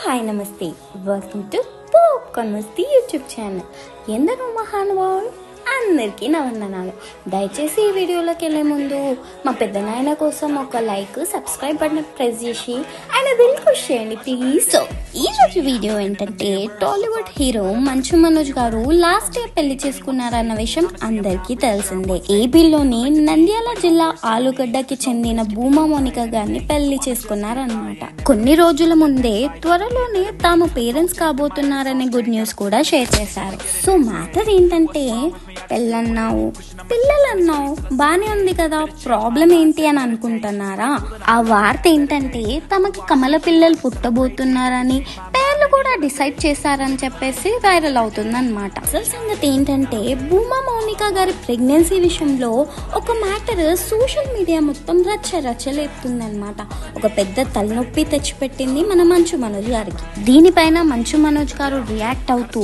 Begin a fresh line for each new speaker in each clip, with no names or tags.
Hi నమస్తే, welcome to popcorn Masti YouTube channel. ఎందరో మహానుభావులు అందరికీ నా వందనాలు. దయచేసి ఈ వీడియోలోకి వెళ్ళే ముందు మా పెద్ద నాయన కోసం ఒక లైక్, సబ్స్క్రైబ్ బటన్ ప్రెస్ చేసి ఆయన దిల్ ఖుష్ చేయండి ప్లీజ్. సో ఈ రోజు వీడియో ఏంటంటే, టాలీవుడ్ హీరో మంచు మనోజ్ గారు లాస్ట్ ఇయర్ పెళ్లి చేసుకున్నారన్న విషయం అందరికీ తెలిసిందే. ఏపీలోని నంద్యాల జిల్లా ఆలుగడ్డకి చెందిన భూమా మోనిక గారిని పెళ్లి చేసుకున్నారన్నమాట. కొన్ని రోజుల ముందే త్వరలోనే తాము పేరెంట్స్ కాబోతున్నారనే గుడ్ న్యూస్ కూడా షేర్ చేశారు. సో మ్యాటర్ ఏంటంటే, పెళ్ళన్నావు, పిల్లలన్నావు, బానే ఉంది కదా, ప్రాబ్లం ఏంటి అని అనుకుంటున్నారా? ఆ వార్త ఏంటంటే, తమకి కమల పిల్లలు పుట్టబోతున్నారని పేర్లు కూడా డిసైడ్ చేశారని చెప్పేసి వైరల్ అవుతుందన్నమాట. అసలు సంగతి ఏంటంటే, భూమా మౌనిక గారి ప్రెగ్నెన్సీ విషయంలో ఒక మ్యాటర్ సోషల్ మీడియా మొత్తం రచ్చలేపుతుందన్నమాట. ఒక పెద్ద తలనొప్పి తెచ్చిపెట్టింది మన మంచు మనోజ్ గారికి. దీనిపైన మంచు మనోజ్ గారు రియాక్ట్ అవుతూ,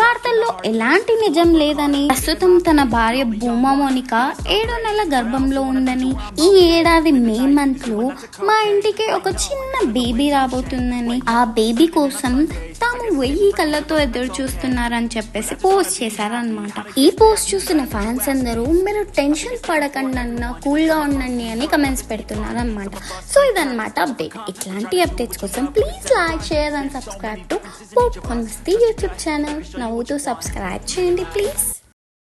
వార్తల్లో ఎలాంటి నిజం లేదని, ప్రస్తుతం తన భార్య భూమా మోనిక 7వ నెల గర్భంలో ఉందని, ఈ ఏడాది మే మంత్ లో మా ఇంటికి ఒక చిన్న బేబీ రాబోతుందని, ఆ బేబీ కోసం తాము 1000 కళ్ళతో ఎదురు చూస్తున్నారని చెప్పేసి పోస్ట్ చేశారనమాట. ఈ పోస్ట్ చూస్తున్న ఫ్యాన్స్ అందరూ, మీరు టెన్షన్ పడకండి అన్న, కూల్ గా ఉండండి అని కమెంట్స్ పెడుతున్నారు అనమాట. సో ఇదన్నమాట అప్డేట్. ఇట్లాంటి అప్డేట్స్ కోసం please like, share and subscribe to popcorn Masti YouTube channel. నవ్వుతూ సబ్స్క్రైబ్ చేయండి ప్లీజ్.